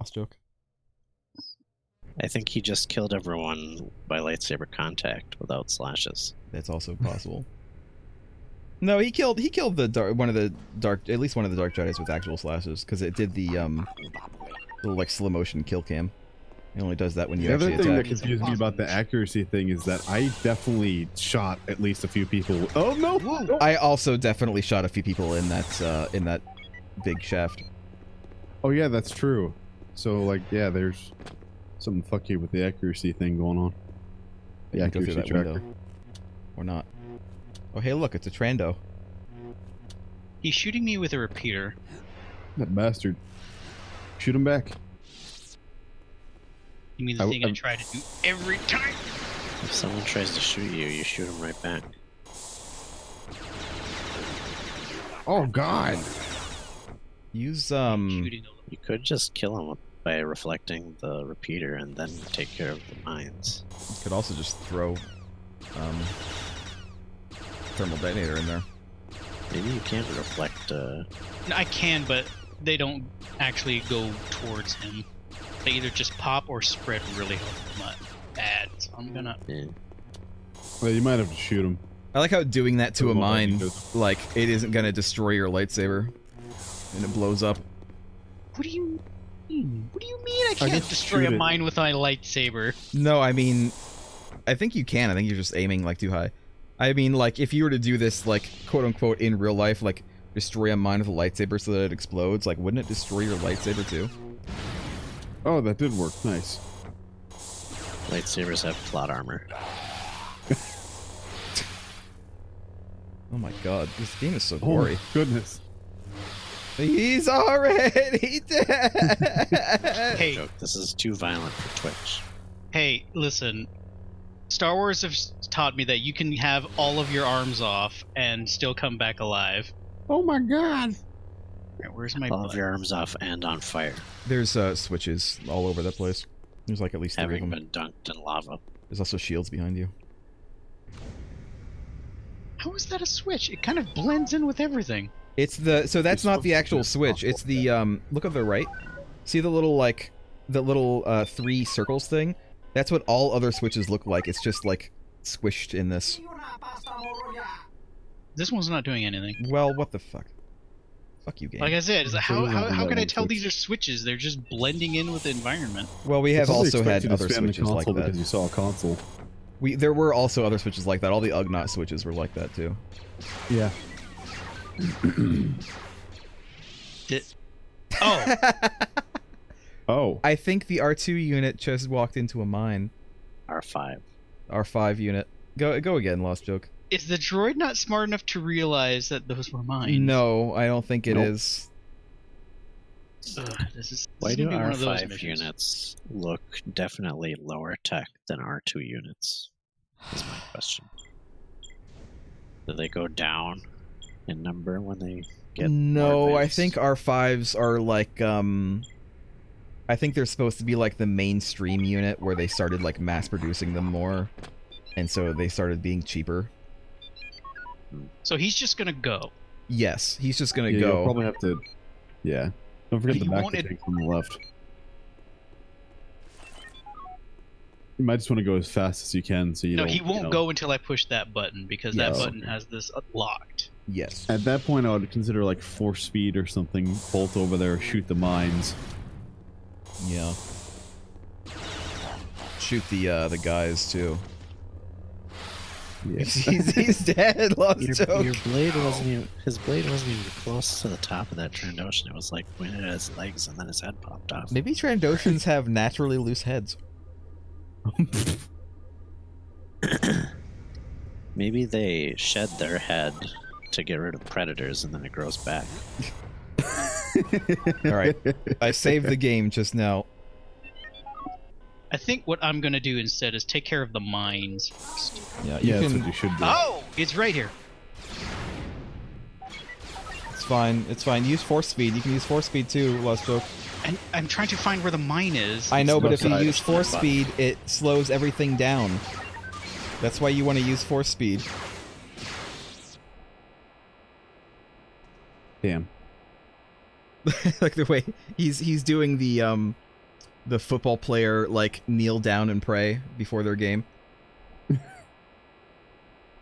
Lost joke. I think he just killed everyone by lightsaber contact without slashes. That's also possible. No, he killed the at least one of the dark Jedis with actual slashes, because it did the little like slow motion kill cam. It only does that when you actually attack. The other thing that confused me about the accuracy thing is that I definitely shot at least a few people. Oh no! Whoa. I also definitely shot a few people in that big shaft. Oh yeah, that's true. So like, yeah, there's something fucky with the accuracy thing going on. The accuracy go through that window. Or not. Oh hey, look, it's a Trando. He's shooting me with a repeater. That bastard. Shoot him back. You mean the thing I try to do every time? If someone tries to shoot you, you shoot them right back. Oh god. Use You could just kill him by reflecting the repeater and then take care of the mines. You could also just throw thermal detonator in there. Maybe you can't reflect. I can, but they don't actually go towards him. They either just pop or spread really bad. So I'm gonna. Yeah. Well, you might have to shoot him. I like how doing that to a mine, like, it isn't gonna destroy your lightsaber. And it blows up. What do you mean? What do you mean I can't destroy a mine with my lightsaber? No, I mean, I think you can. I think you're just aiming, like, too high. I mean, like, if you were to do this, like, quote-unquote, in real life, like, destroy a mine with a lightsaber so that it explodes, like, wouldn't it destroy your lightsaber, too? Oh, that did work. Nice. Lightsabers have plot armor. Oh my god, this game is so gory. Oh, goodness. He's already dead! Hey, Joke. This is too violent for Twitch. Hey, listen. Star Wars have taught me that you can have all of your arms off and still come back alive. Oh my god! Right, where's my All of your arms off and on fire. There's switches all over the place. There's like at least 3 of Having them. been dunked in lava. There's also shields behind you. How is that a switch? It kind of blends in with everything. It's the so that's not the actual switch. It's the look on the right. See the little like the little 3 circles thing? That's what all other switches look like. It's just like squished in this. This one's not doing anything. Well, what the fuck? Fuck you, game. Like I said, how can I tell these are switches? They're just blending in with the environment. Well, we have also had other switches like that. Because you saw a console. There were also other switches like that. All the Ugnaught switches were like that too. Yeah. Oh. Oh. I think the R2 unit just walked into a mine. R5. R5 unit. Go again, Lost Joke. Is the droid not smart enough to realize that those were mine? No, I don't think it is. Why do R5 units look definitely lower tech than R2 units? Is my question. Do they go down in number when they get No, I think R5s are like, I think they're supposed to be like the mainstream unit where they started like mass producing them more. And so they started being cheaper. So he's just gonna go. Yes, he's just gonna go. You'll probably have to. Yeah. Don't forget the back thing from the left. You might just want to go as fast as you can, so you No, don't, he won't go until I push that button because that button has this locked. Yes. At that point, I would consider like force speed or something. Bolt over there, shoot the mines. Yeah. Shoot the guys too. Yeah. he's dead. Lost Joke. Your blade wasn't even. His blade wasn't even close to the top of that Trandoshan. It was like pointed at his legs, and then his head popped off. Maybe Trandoshans have naturally loose heads. Maybe they shed their head to get rid of predators, and then it grows back. All right, I saved the game just now. I think what I'm gonna do instead is take care of the mines first. Yeah, that's what you should do. Oh, it's right here. It's fine. It's fine. Use force speed. You can use force speed too, Lost Joke. And I'm trying to find where the mine is. I know, but if you use force speed, it slows everything down. That's why you want to use force speed. Damn. Like the way he's doing the the football player like kneel down and pray before their game.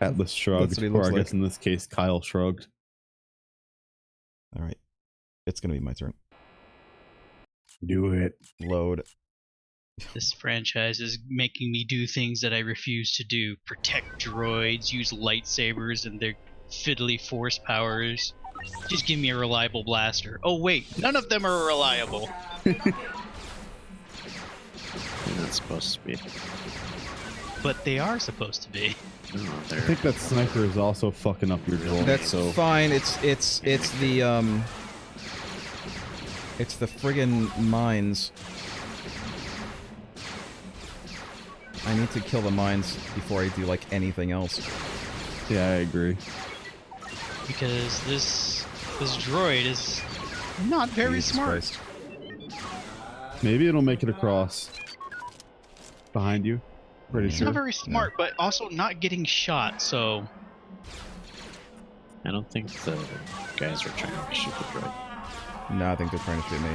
Atlas shrugged, That's what he or looks I like. guess in this case, Kyle shrugged. All right, it's gonna be my turn. Do it. Load. This franchise is making me do things that I refuse to do. Protect droids, use lightsabers and their fiddly force powers. Just give me a reliable blaster. Oh wait, none of them are reliable. You're not supposed to be. But they are supposed to be. No, I they're think that sniper is also fucking up your droid. That's so fine. It's the friggin' mines. I need to kill the mines before I do like anything else. yeah, I agree. Because this droid is not very Jesus smart. Christ. Maybe it'll make it across behind you. Pretty It's sure. not very smart, but also not getting shot, so... I don't think the guys were trying to shoot the droid. No, I think they're trying to shoot me.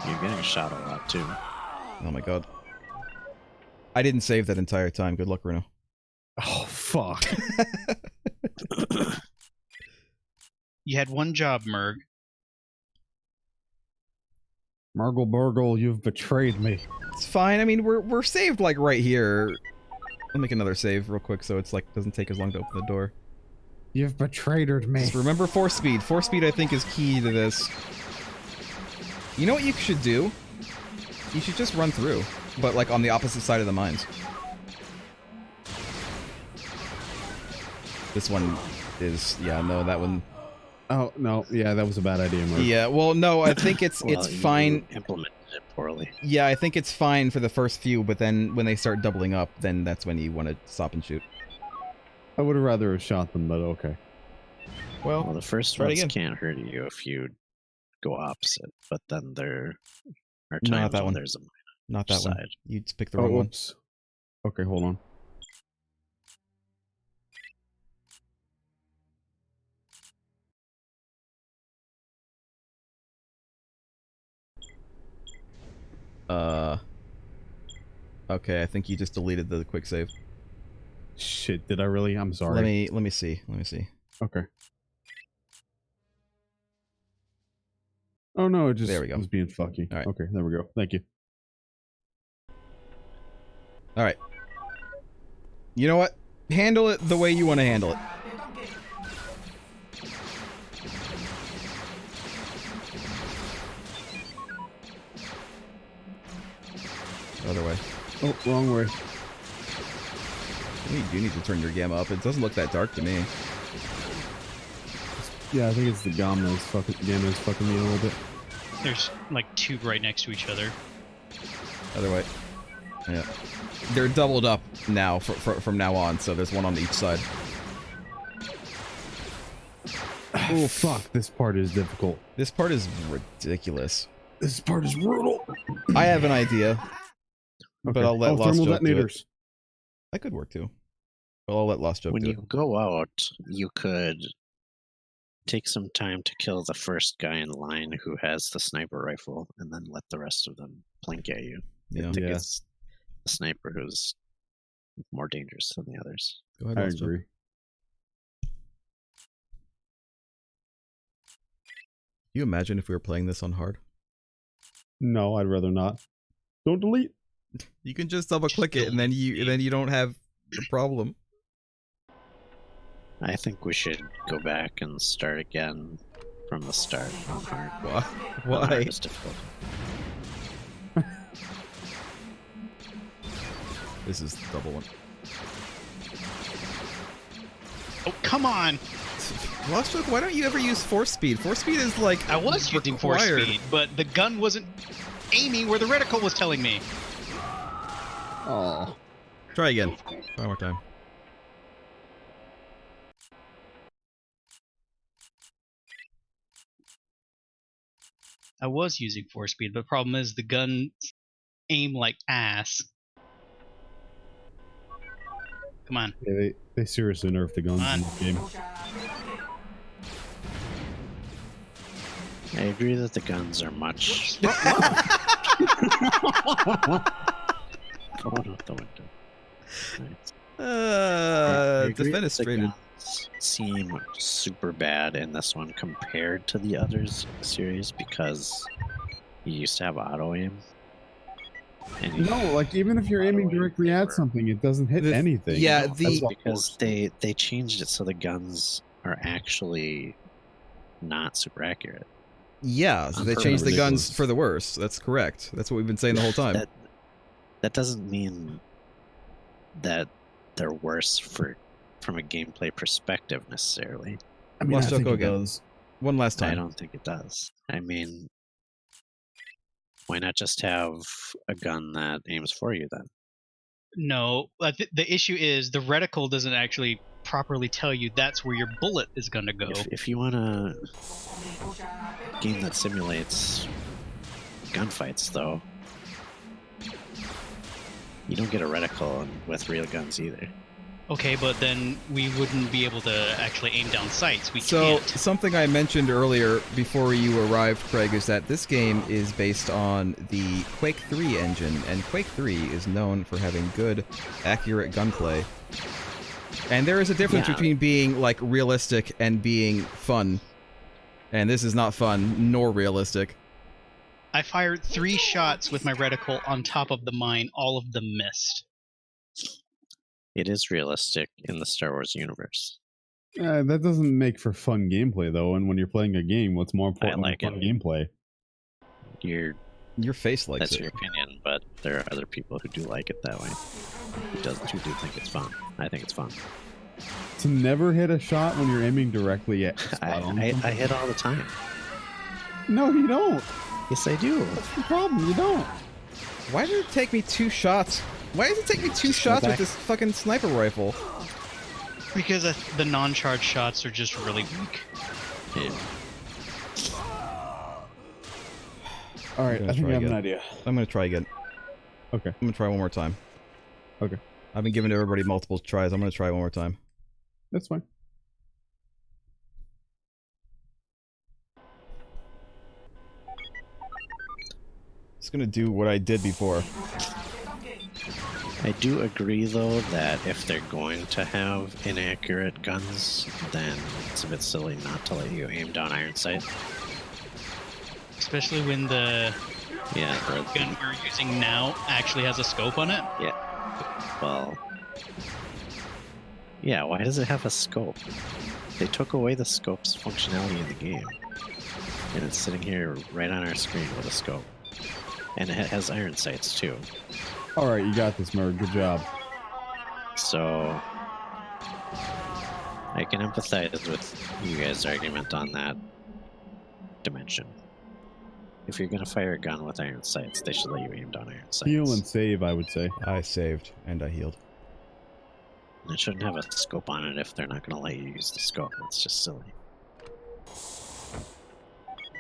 You're getting shot a lot too. Oh my god. I didn't save that entire time. Good luck, Bruno. Oh fuck! You had one job, Merg. Margle Burgle, you've betrayed me. It's fine. I mean, we're saved like right here. I'll make another save real quick so it's like doesn't take as long to open the door. You've betrayed me. Just remember force speed. Force speed, I think, is key to this. You know what you should do? You should just run through, but like on the opposite side of the mines. This one is, yeah, no, that one. Oh no, yeah, that was a bad idea, Mark. Yeah, well, no, I think it's Well, it's you fine. Implemented it poorly. Yeah, I think it's fine for the first few, but then when they start doubling up, then that's when you want to stop and shoot. I would have rather have shot them, but okay. Well, Well, the first try it ones again. can't hurt you if you go opposite, but then there are Not times that when one. there's a Not that one. side. You just picked the Oh, wrong one. whoops. Okay, hold on. Okay, I think you just deleted the quick save. Shit, did I really? I'm sorry. Let me see. Let me see. Okay. Oh no, it just There we go. was being fucky. All right. Okay, there we go. Thank you. All right. You know what? Handle it the way you want to handle it. Other way. Oh, wrong way. You do need to turn your gamma up. It doesn't look that dark to me. Yeah, I think it's the gamma is fucking me a little bit. There's like two right next to each other. Other way. Yeah. They're doubled up now from now on, so there's one on each side. Oh fuck, this part is difficult. This part is ridiculous. This part is brutal. I have an idea, but Okay. I'll let Lost thermal Joke do it. detonators. That could work too. But I'll let Lost Joke When do you go out, you could take some time to kill the first guy in line who has the sniper rifle, and then let the rest of them plink at you. it. Yeah. I think Yeah. it's the sniper who's more dangerous than the others. Go ahead, I Lost Joke. agree. Can you imagine if we were playing this on hard? No, I'd rather not. Don't delete. You can just double click it and then you don't have the problem. I think we should go back and start again from the start on hard. Why? On Why? hard is difficult. This is the double one. Oh, come on! Lost Joke, why don't you ever use force speed? Force speed is like I was using force required. speed, but the gun wasn't aiming where the reticle was telling me. Oh. Try again. One more time. I was using force speed, but the problem is the gun aim like ass. Come on. Yeah, they seriously nerfed the guns in this game. I agree that the guns are much Going out the window. Defenestrated. Seem super bad in this one compared to the others series because you used to have auto aim. And No, like even if you're aiming directly at something, it doesn't hit anything. Yeah, No, that's that's because they changed it so the guns are actually not super accurate. Yeah, so they changed the guns for the worse. That's correct. That's what we've been saying the whole time. That doesn't mean that they're worse from a gameplay perspective necessarily. I mean, I think go it again. does. One last time. I don't think it does. I mean, why not just have a gun that aims for you then? No, the issue is the reticle doesn't actually properly tell you that's where your bullet is going to go. If you want a game that simulates gunfights, though, you don't get a reticle with real guns either. Okay, but then we wouldn't be able to actually aim down sights. We So, can't. something I mentioned earlier before you arrived, Craig, is that this game is based on the Quake 3 engine, and Quake 3 is known for having good, accurate gunplay. And there is a difference between being, like, realistic and being fun. And this is not fun, nor realistic. I fired 3 shots with my reticle on top of the mine. All of them missed. It is realistic in the Star Wars universe. That doesn't make for fun gameplay, though. And when you're playing a game, what's more important than fun gameplay? Your face likes That's it. your opinion, but there are other people who do like it that way. Who do think it's fun. I think it's fun. To never hit a shot when you're aiming directly at I hit all the time. No, you don't. Yes, I do. What's the problem? You don't. Why did it take me 2 shots? Why does it take me 2 shots with this fucking sniper rifle? Because the non-charged shots are just really weak. Yeah. Alright, I think I have an idea. I'm gonna try again. Okay. I'm gonna try one more time. Okay. I've been giving everybody multiple tries. I'm gonna try one more time. That's fine. It's gonna do what I did before. I do agree, though, that if they're going to have inaccurate guns, then it's a bit silly not to let you aim down iron sight. Especially when the the gun we're using now actually has a scope on it. Yeah. Well, yeah, why does it have a scope? They took away the scope's functionality in the game. And it's sitting here right on our screen with a scope. And it has iron sights, too. Alright, you got this, Merg. Good job. So, I can empathize with you guys' argument on that dimension. If you're going to fire a gun with iron sights, they should let you aim down iron sights. Heal and save, I would say. I saved and I healed. And it shouldn't have a scope on it if they're not going to let you use the scope. It's just silly.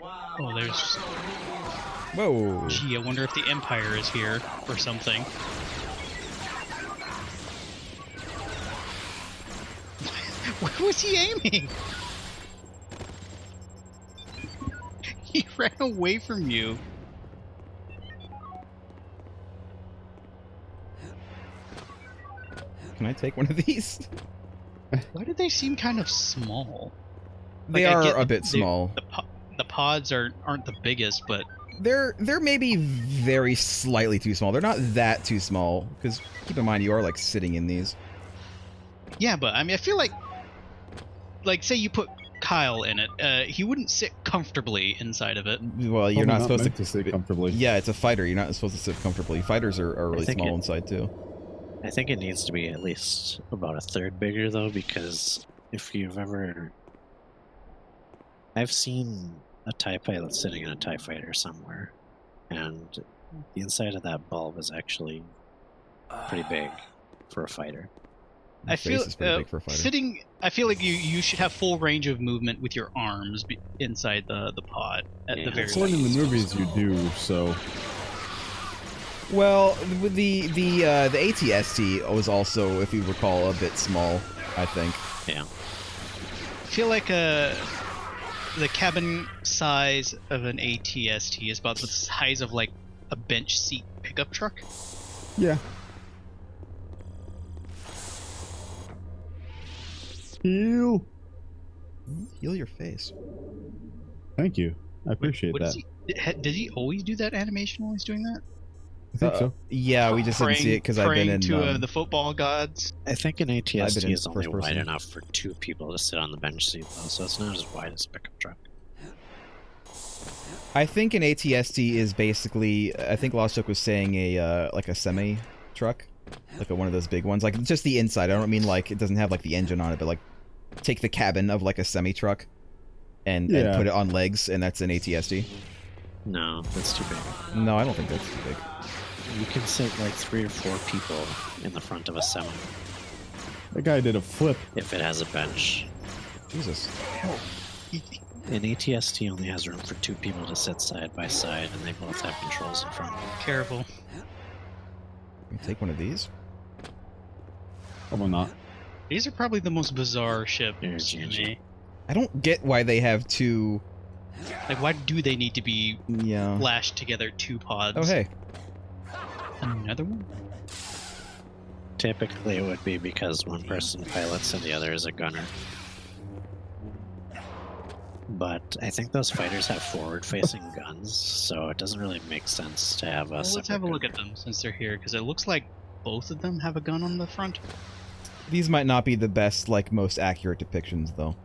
Oh, there's... Whoa. Gee, I wonder if the Empire is here or something. Where was he aiming? He ran away from you. Can I take one of these? Why do they seem kind of small? They Like, I are get a bit small. The pods aren't the biggest, but They're maybe very slightly too small. They're not that too small, because keep in mind you are like sitting in these. yeah, but I mean, I feel like say you put Kyle in it, he wouldn't sit comfortably inside of it. Well, you're Probably not supposed meant to sit comfortably. Yeah, it's a fighter. You're not supposed to sit comfortably. Fighters are really small inside too. I think it needs to be at least about a third bigger, though, because if you've ever... I've seen a TIE pilot sitting in a TIE fighter somewhere, and the inside of that bulb is actually pretty big for a fighter. The face is pretty big for a fighter. I feel like you should have full range of movement with your arms inside the pod at the very According to least. the movies, you do, so... Well, the ATST was also, if you recall, a bit small, I think. Yeah. I feel like the cabin size of an ATST is about the size of like a bench seat pickup truck? Yeah. Heal. Heal your face. Thank you. I appreciate What that. Does he always do that animation while he's doing that? I think so. Yeah, we just didn't see it because I've been in. Praying to the football gods. I think an I've been ATST in is only first wide person. enough for 2 people to sit on the bench seat, though, so it's not as wide as a pickup truck. I think an ATST is basically. I think Lost Joke was saying a like a semi truck, like one of those big ones, like just the inside. I don't mean like it doesn't have like the engine on it, but like take the cabin of like a semi truck, and put it on legs, and that's an ATST. No, that's too big. No, I don't think that's too big. You can sit like 3 or 4 people in the front of a semi That guy did a flip. if it has a bench. Jesus. An ATST only has room for 2 people to sit side by side, and they both have controls in front. Careful. Can you take one of these? Probably not. These are probably the most bizarre ships There's to GG. me. I don't get why they have two. Like, why do they need to be Yeah. lashed together 2 pods? Oh hey. Another one? Typically, it would be because one person pilots and the other is a gunner. But I think those fighters have forward-facing guns, so it doesn't really make sense to have a Well, let's separate have a look gun. at them since they're here, because it looks like both of them have a gun on the front. These might not be the best, like, most accurate depictions, though.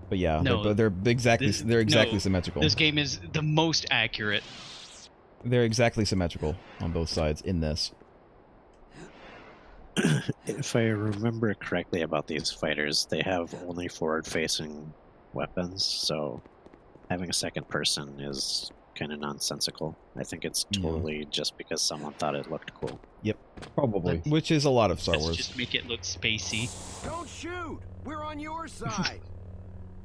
But yeah, No, they're exactly no, symmetrical. This game is the most accurate. They're exactly symmetrical on both sides in this. If I remember correctly about these fighters, they have only forward-facing weapons, so having a second person is kind of nonsensical. I think it's Yeah. totally just because someone thought it looked cool. Probably. Which is a lot of Star Let's Wars. just make it look spacey. Don't shoot! We're on your side!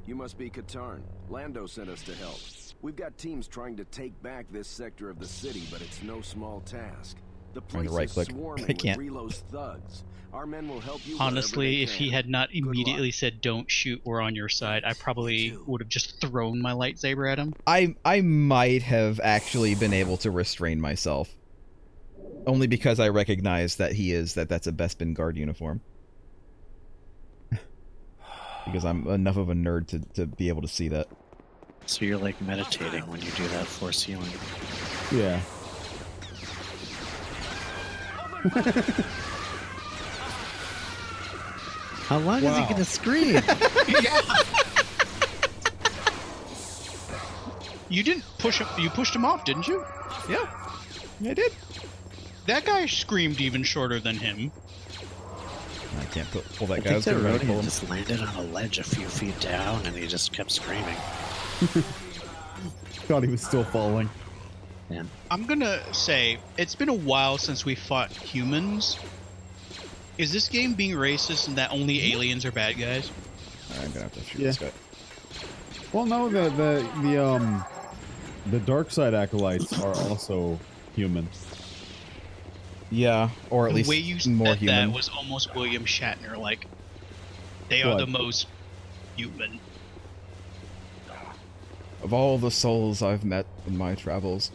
You must be Katarn. Lando sent us to help. We've got teams trying to take back this sector of the city, but it's no small task. The Trying to place is right-click. swarming I with can't. Relo's thugs. Our men will help you Honestly, wherever if they he can. had not luck. immediately said "Don't shoot, we're on your side," I probably would have just thrown my lightsaber at him. I might have actually been able to restrain myself. Only because I recognize that that's a Bespin guard uniform. Because I'm enough of a nerd to be able to see that. So you're like meditating when you do that force healing. Yeah. How long is he gonna scream? You didn't push him. You pushed him off, didn't you? Yeah, I did. That guy screamed even shorter than him. I can't pull that I guy. I was think gonna the try to pull rodeo him. just landed on a ledge a few feet down, and he just kept screaming. Thought he was still falling. I'm gonna say it's been a while since we fought humans. Is this game being racist and that only aliens are bad guys? Alright, I'm gonna have to shoot Yeah. this guy. Well, no, the dark side acolytes are also human. Yeah, or at The least way you more said human. that was almost William Shatner. Like they are What? the most human. Of all the souls I've met in my travels,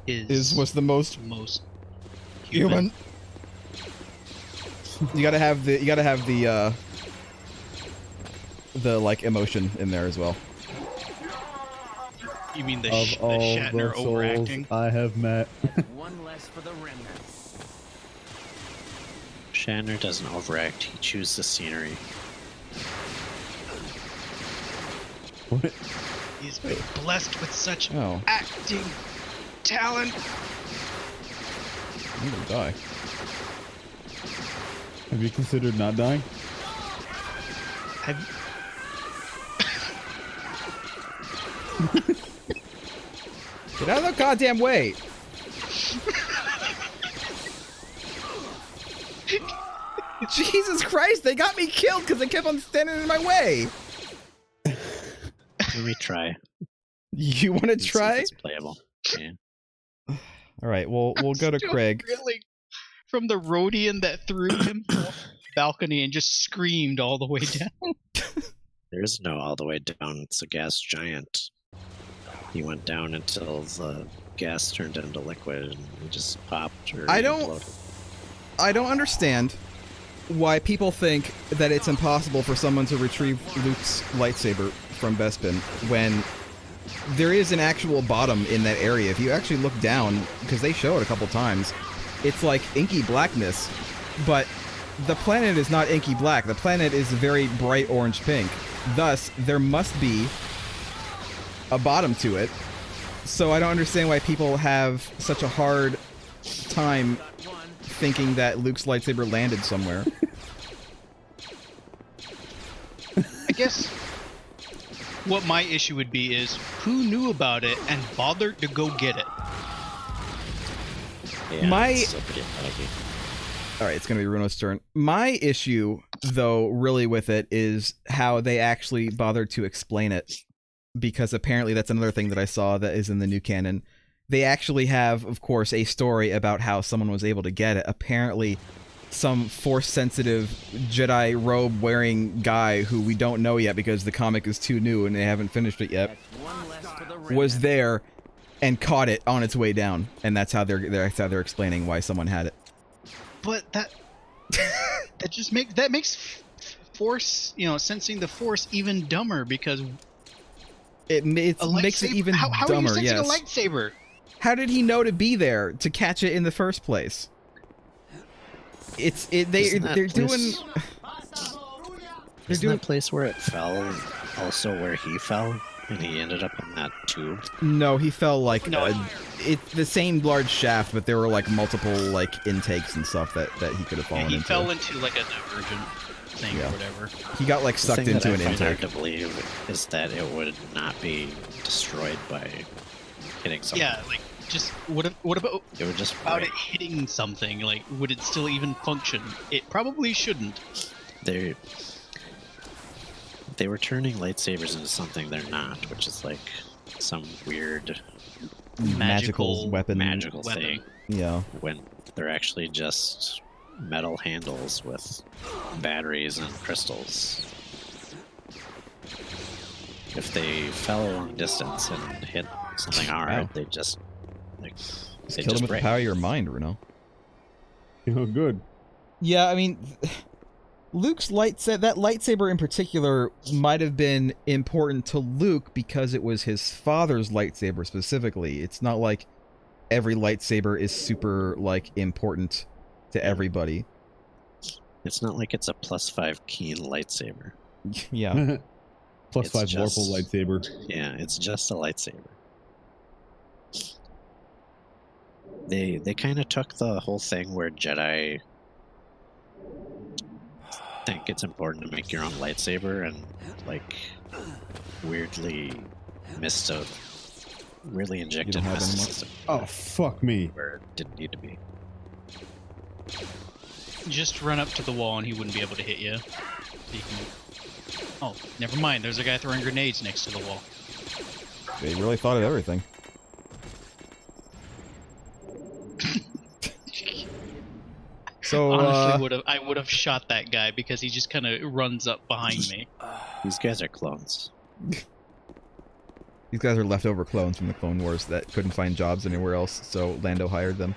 was the most most human. You gotta have the like emotion in there as well. You mean the Of all Shatner the souls overacting? I have met. One less for the remnants. Shatner doesn't overact, he chews the scenery. What? He's been blessed with such Oh, acting talent. I'm gonna die. Have you considered not dying? Have Get out of the goddamn way! Jesus Christ, they got me killed because they kept on standing in my way! Let me try. You want to Let's see if try? it's playable. Yeah. Alright, we'll go to still Craig. reeling from the Rhodian that threw him off the balcony and just screamed all the way down. There is no all the way down, it's a gas giant. He went down until the gas turned into liquid and he just popped or I don't exploded. I don't understand why people think that it's impossible for someone to retrieve Luke's lightsaber from Bespin when there is an actual bottom in that area. If you actually look down, because they show it a couple times, it's like inky blackness, but the planet is not inky black. The planet is very bright orange pink. Thus, there must be a bottom to it. So I don't understand why people have such a hard time thinking that Luke's lightsaber landed somewhere. I guess what my issue would be is who knew about it and bothered to go get it. Yeah, it's still pretty buggy. Alright, it's gonna be Runo's turn. My issue, though, really with it is how they actually bothered to explain it. Because apparently that's another thing that I saw that is in the new canon. They actually have, of course, a story about how someone was able to get it. Apparently, some Force-sensitive Jedi robe-wearing guy who we don't know yet because the comic is too new and they haven't finished it yet, was there and caught it on its way down, and that's how they're explaining why someone had it. But that makes Force, sensing the Force even dumber because It makes it even how dumber. How are you sensing yes. a lightsaber? How did he know to be there to catch it in the first place? They're doing that place where it fell also where he fell and he ended up in that tube? No, he fell like the same large shaft, but there were like multiple like intakes and stuff that he could have fallen into. He fell into like a divergent thing or whatever. He got like sucked into an intake. The thing that I find hard to believe is that it would not be destroyed by hitting something. Yeah, like just what about it would just about it hitting something? Like, would it still even function? It probably shouldn't. They were turning lightsabers into something they're not, which is like some weird magical weapon thing. Yeah. When they're actually just metal handles with batteries and crystals. If they fell a long distance and hit something hard, they just kill them with the power of your mind, Runo. Good. Yeah, I mean, Luke's that lightsaber in particular might have been important to Luke because it was his father's lightsaber specifically. It's not like every lightsaber is super like important to everybody. It's not like it's a +5 keen lightsaber. Yeah. +5 Vorpal lightsaber. Yeah, it's just a lightsaber. They kind of took the whole thing where Jedi think it's important to make your own lightsaber and like weirdly injected mysticism. Oh, fuck me. Where it didn't need to be. Just run up to the wall and he wouldn't be able to hit you. Oh, never mind. There's a guy throwing grenades next to the wall. They really thought of everything. So honestly, I would have shot that guy because he just kind of runs up behind me. These guys are clones. These guys are leftover clones from the Clone Wars that couldn't find jobs anywhere else, so Lando hired them.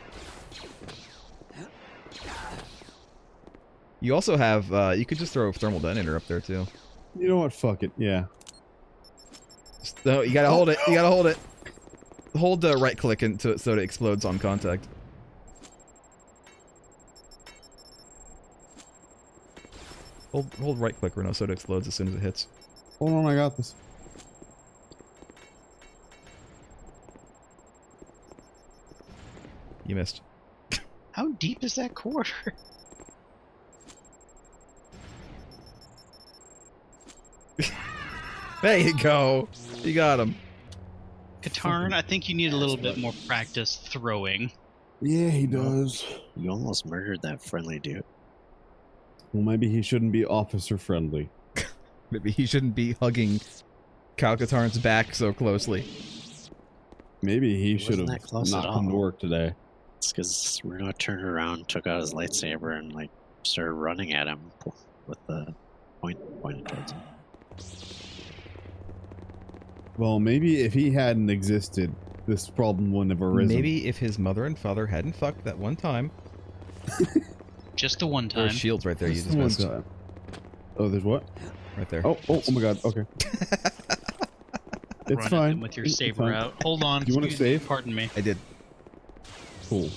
You also have, you could just throw a thermal detonator up there too. You know what? Fuck it. Yeah. No, you gotta hold it. You gotta hold it. Hold the right click so it explodes on contact. Hold right click, Reno, so it explodes as soon as it hits. Hold on, I got this. You missed. How deep is that core? There you go. You got him. Katarn, I think you need a little bit more practice throwing. Yeah, he does. You almost murdered that friendly dude. Well, maybe he shouldn't be officer friendly. Maybe he shouldn't be hugging Kyle Katarn's back so closely. Maybe he should have not come to work today. It's because Runo turned around, took out his lightsaber, and like started running at him with the point pointed towards him. Well, maybe if he hadn't existed, this problem wouldn't have arisen. Maybe if his mother and father hadn't fucked that one time. Just the one There's time. shields right there. You Just just one missed. time. Oh, there's what? Right there. Oh my god. Okay. It's Run at fine. them with your It's saber fine. out. Hold on. Do you wanna excuse me, save? Pardon me. I did. Cool.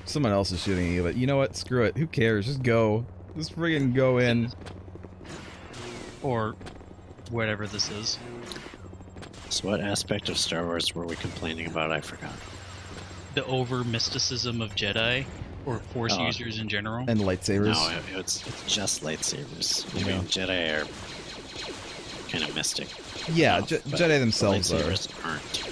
Someone else is shooting you, but you know what? Screw it. Who cares? Just go. Just friggin' go in. Or whatever this is. So what aspect of Star Wars were we complaining about? I forgot. The over mysticism of Jedi or Force Oh. users in general. And lightsabers. No, it's just lightsabers. I Yeah. mean, Jedi are kind of mystic. Yeah, No, but Jedi themselves are. lightsabers aren't.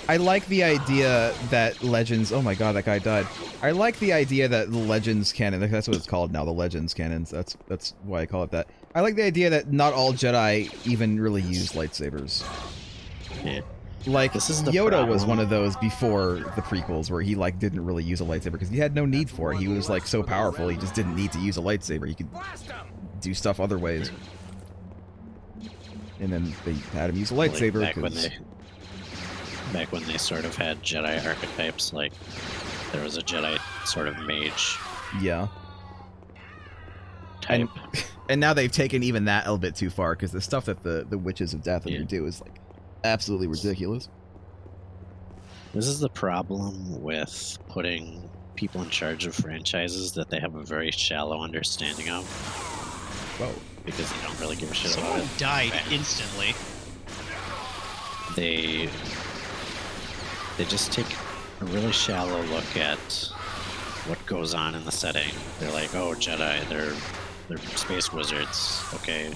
I like the idea that Legends... Oh my god, that guy died. I like the idea that the Legends canon... That's what it's called now, the Legends canons. That's why I call it that. I like the idea that not all Jedi even really use lightsabers. Yeah. Like, This is the Yoda was problem. one of those before the prequels where he, like, didn't really use a lightsaber because he had no need for it. He was, like, so powerful, he just didn't need to use a lightsaber. He could do stuff other ways. And then they had him use a Like, lightsaber back when they sort of had Jedi archetypes, like there was a Jedi sort of mage yeah. type. And now they've taken even that a little bit too far because the stuff that the Witches of Death Yeah. do is, like, absolutely ridiculous. This is the problem with putting people in charge of franchises that they have a very shallow understanding of, Whoa. because they don't really give a shit about Someone it. died Right. instantly. They just take a really shallow look at what goes on in the setting. They're like, oh, Jedi, they're space wizards. Okay,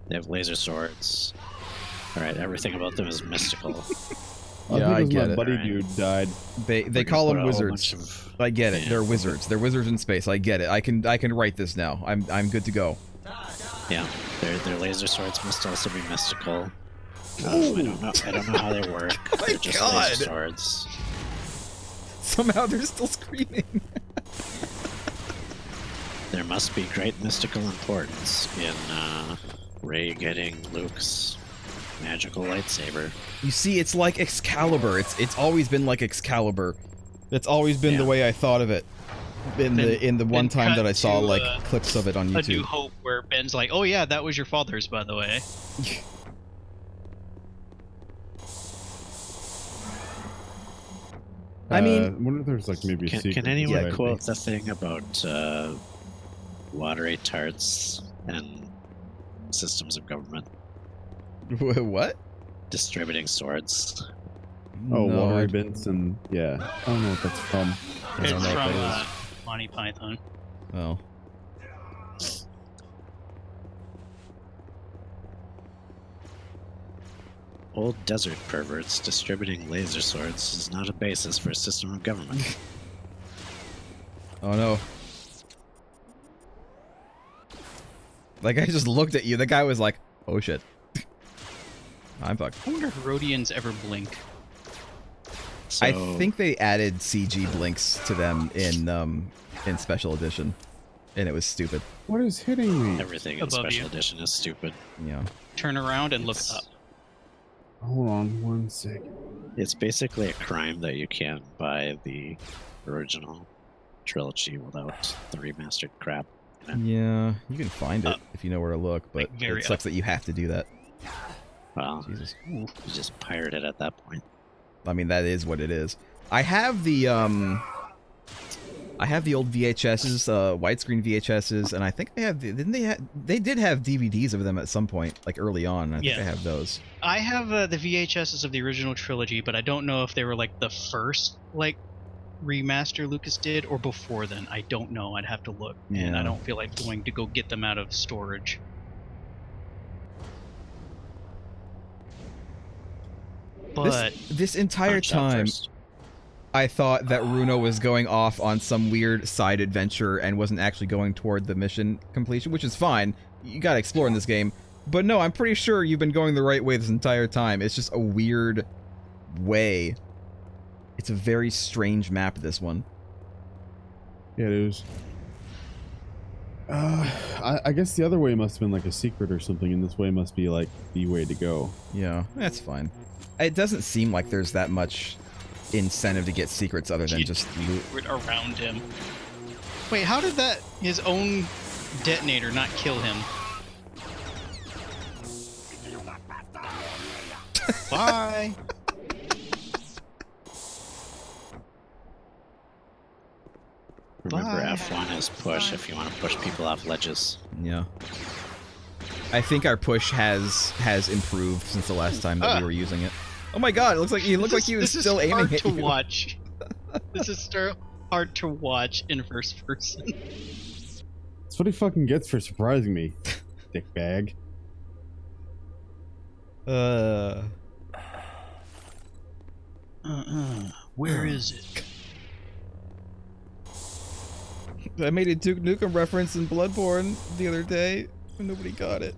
they have laser swords. All right, everything about them is mystical. Yeah, I think get my it. buddy Alright. dude died. They We're gonna call put them a whole wizards. bunch of- I get it. Yeah. They're wizards. They're wizards in space. I get it. I can write this now. I'm good to go. Yeah, their laser swords must also be mystical. I don't know how they work. My They're just God. laser swords. Somehow they're still screaming. There must be great mystical importance in Rey getting Luke's magical lightsaber. You see, it's like Excalibur. It's always been like Excalibur. That's always been the Yeah. way I thought of it. In the one then time cut that I saw to, like clips of it on A New YouTube. Hope, where Ben's like, "Oh yeah, that was your father's, by the way." I mean- I wonder if there's like maybe a secret. Can anyone Yeah, quote the thing about watery tarts and systems of government What? distributing swords? Oh, No, watery I- bits and yeah. I don't know what that's from. I It's don't from know if that Monty Python. Oh. Old desert perverts distributing laser swords is not a basis for a system of government. Oh no. That guy just looked at you. The guy was like, "Oh shit." I'm fucked. I wonder if Rhodians ever blink. So, I think they added CG blinks to them in special edition, and it was stupid. What is hitting me? everything in Above special you. edition is stupid. Yeah. Turn around and look It's- up. Hold on one second. It's basically a crime that you can't buy the original trilogy without the remastered crap. Yeah, you can find it if you know where to look, but like very it sucks that you have to do that. Well, Jesus. you just pirate it at that point. I mean, that is what it is. I have the old VHSs, widescreen VHSs, and I think they have. They did have DVDs of them at some point, like early on. I think Yeah. I have those. I have the VHSs of the original trilogy, but I don't know if they were like the first like remaster Lucas did or before then. I don't know. I'd have to look, and Yeah. I don't feel like going to go get them out of storage. But This entire Punch out time, first. I thought that Runo was going off on some weird side adventure and wasn't actually going toward the mission completion, which is fine. You gotta explore in this game. But no, I'm pretty sure you've been going the right way this entire time. It's just a weird way. It's a very strange map, this one. Yeah, it is. I guess the other way must have been like a secret or something, and this way must be like the way to go. Yeah, that's fine. It doesn't seem like there's that much incentive to get secrets other than just loot. Around him. Wait, how did that his own detonator not kill him? Bye. Remember, Bye. F1 is push if you want to push people off ledges. Yeah. I think our push has improved since the last time that we were using it. Oh my god, it looks like he looked like he was still aiming at you. This is hard to watch. This is still hard to watch in first person. That's what he fucking gets for surprising me, dickbag. Where is it? I made a Duke Nukem reference in Bloodborne the other day, and nobody got it.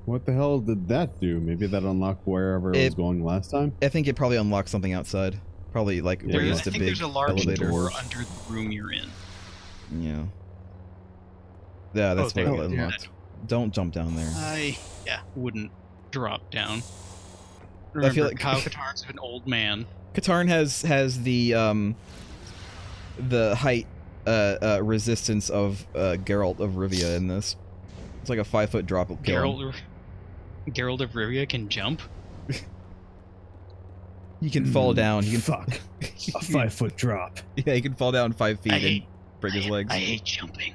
What the hell did that do? Maybe that unlocked wherever it was going last time? I think it probably unlocked something outside. Probably like raised a big there's a large elevator. door under the room you're in. Yeah. Yeah, that's what it there. unlocked. Don't jump down there. I wouldn't drop down. Remember, I feel like Kyle Katarn's an old man. Katarn has the height resistance of Geralt of Rivia in this. It's like a 5-foot drop. Geralt of Rivia can jump. He can fall down. He can Fuck. A 5-foot drop. Yeah, he can fall down 5 feet and break his legs. I hate jumping.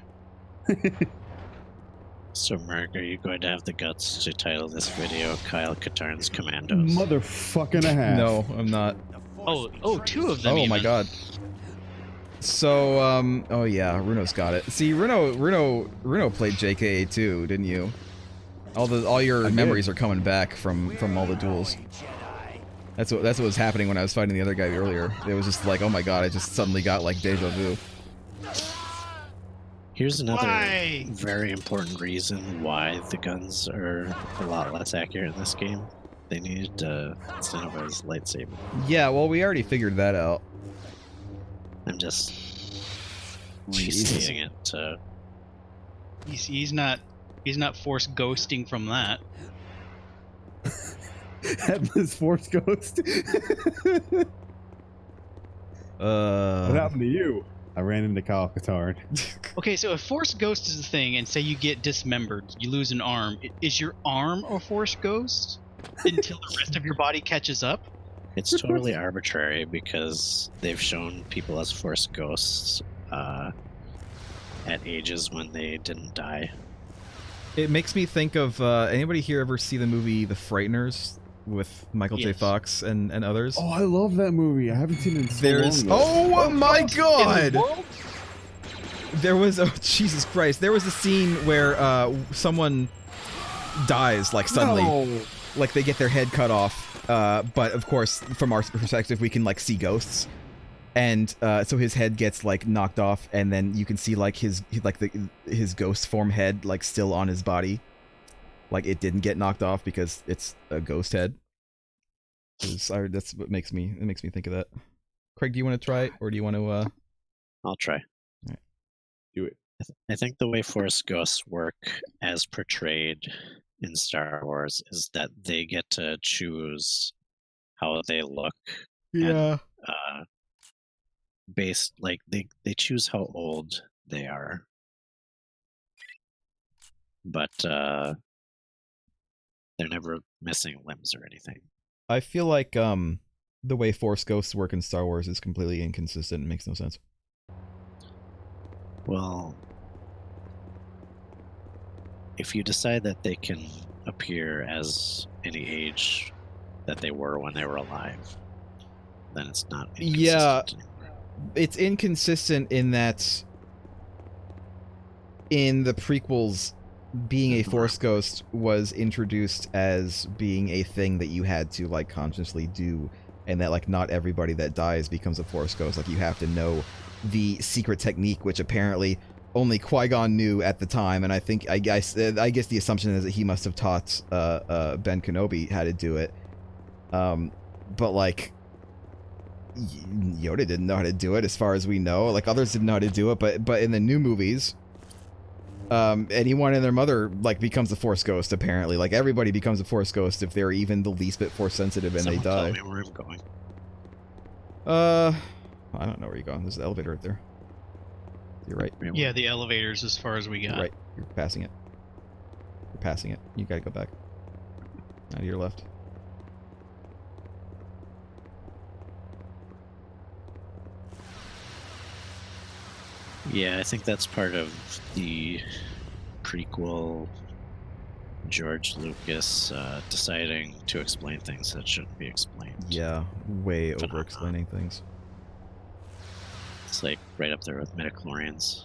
So, Merg, are you going to have the guts to title this video Kyle Katarn's Commandos? Motherfucking a half. No, I'm not. Oh, 2 of them. Oh my god. So, oh yeah, Runo's got it. See, Runo played JKA too, didn't you? All your memories are coming back from all the duels. That's what was happening when I was fighting the other guy earlier. It was just like, oh my god, I just suddenly got like deja vu. Here's another very important reason why the guns are a lot less accurate in this game. They needed to incentivize lightsaber. Yeah, well, we already figured that out. I'm just restating it to... He's not force ghosting from that. Headless Force Ghost. What happened to you? I ran into Kyle Katarn. Okay, so if force ghost is the thing, and say you get dismembered, you lose an arm, is your arm a force ghost until the rest of your body catches up? It's totally arbitrary because they've shown people as force ghosts at ages when they didn't die. It makes me think of anybody here ever see the movie The Frighteners with Michael J. Fox and others? Oh, I love that movie. I haven't seen it in so long. Oh my god! There was Jesus Christ. There was a scene where someone dies like suddenly. No. Like they get their head cut off. But of course, from our perspective, we can like see ghosts. And so his head gets like knocked off, and then you can see like his ghost form head like still on his body, like it didn't get knocked off because it's a ghost head. That's what makes me think of that. Craig, do you want to try it, or do you want to? I'll try. All right. Do it. I think the way force ghosts work, as portrayed in Star Wars, is that they get to choose how they look. Yeah. And, based like they choose how old they are, but they're never missing limbs or anything. I feel like the way Force Ghosts work in Star Wars is completely inconsistent and makes no sense. Well, if you decide that they can appear as any age that they were when they were alive, then it's not inconsistent anymore. It's inconsistent in that in the prequels, being a Force Ghost was introduced as being a thing that you had to like consciously do, and that like not everybody that dies becomes a Force Ghost. Like you have to know the secret technique, which apparently only Qui-Gon knew at the time, and I guess the assumption is that he must have taught Ben Kenobi how to do it. But like Yoda didn't know how to do it, as far as we know. Like, others didn't know how to do it, but in the new movies, anyone and their mother, like, becomes a Force ghost, apparently. Like, everybody becomes a Force ghost if they're even the least bit Force sensitive and Someone they die. tell me where I'm going. I don't know where you're going. There's an elevator right there. You're right. Yeah, the elevator's as far as we got. You're right. You're passing it. You're passing it. You gotta go back. Now to your left. Yeah, I think that's part of the prequel George Lucas deciding to explain things that shouldn't be explained. Yeah, way over-explaining things. It's like right up there with midichlorians.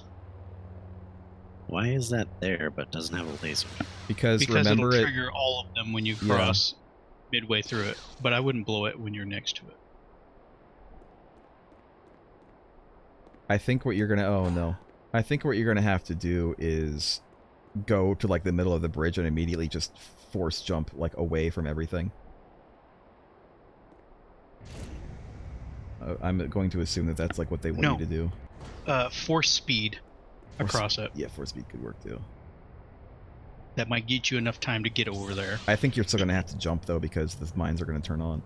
Why is that there but doesn't have a laser? Because it'll remember trigger all of them when you cross midway through it, but I wouldn't blow it when you're next to it. I think what you're gonna... Oh, no. I think what you're gonna have to do is go to, like, the middle of the bridge and immediately just force jump, like, away from everything. I'm going to assume that that's, like, what they want you to do. Force speed across it. Yeah, force speed could work, too. That might get you enough time to get over there. I think you're still gonna have to jump, though, because the mines are gonna turn on.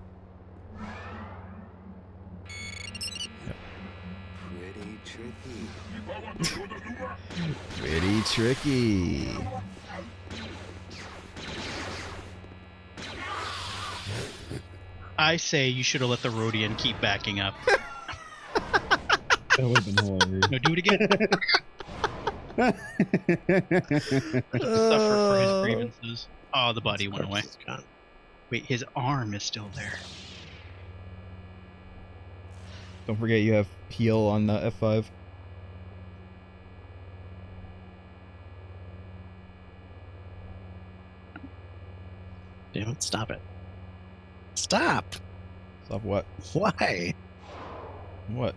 Pretty tricky. I say you should have let the Rhodian keep backing up. That would have been hilarious. No, do it again. Suffer for his grievances. Oh, the body went away. Wait, his arm is still there. Don't forget you have heal on F5. Damn it, stop it. Stop! Stop what? Why? What?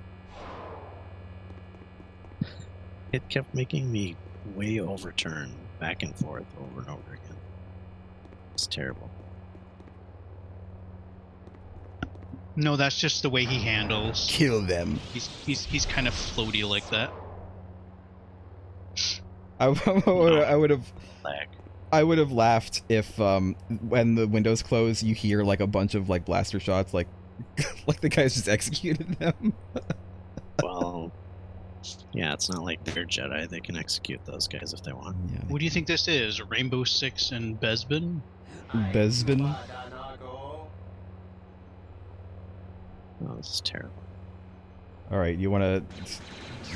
It kept making me way overturn back and forth over and over again. It's terrible. No, that's just the way he handles. Kill them. He's kind of floaty like that. I would have laughed if when the windows close you hear like a bunch of like blaster shots, like like the guys just executed them. Well, yeah, it's not like they're Jedi. They can execute those guys if they want. Yeah, What do you think this is? Rainbow Six and Bespin? Bespin? Oh, this is terrible. All right, do you want to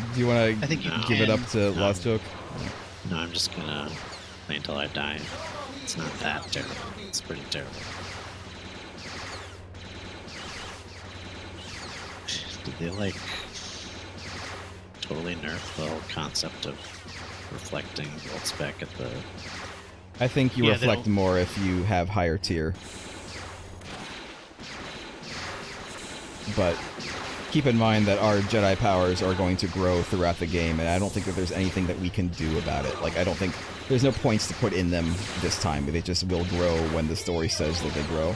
I think you give it can. up to Lost Joke? No, I'm just gonna play until I die. It's not that terrible. It's pretty terrible. Did they like totally nerf the whole concept of reflecting bolts back at the... I think you reflect more if you have higher tier. But keep in mind that our Jedi powers are going to grow throughout the game, and I don't think that there's anything that we can do about it. Like, I don't think... There's no points to put in them this time. They just will grow when the story says that they grow.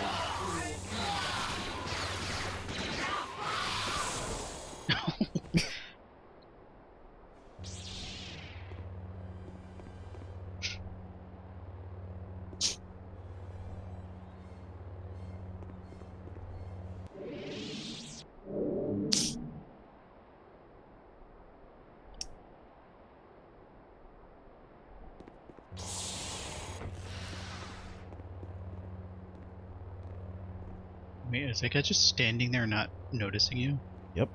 Wait, is that guy just standing there not noticing you? Yep.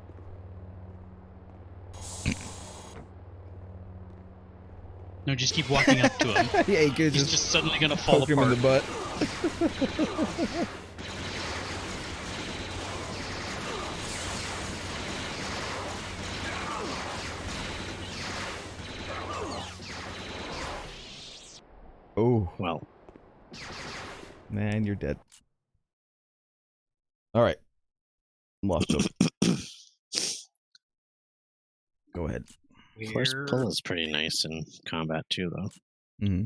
No, just keep walking up to him. Yeah, you could He's just suddenly gonna fall poke apart. him in the butt. Oh, Well, man, you're dead. All right. Lost Joke. Go ahead. Force pull is pretty nice in combat too, though. Mm-hmm.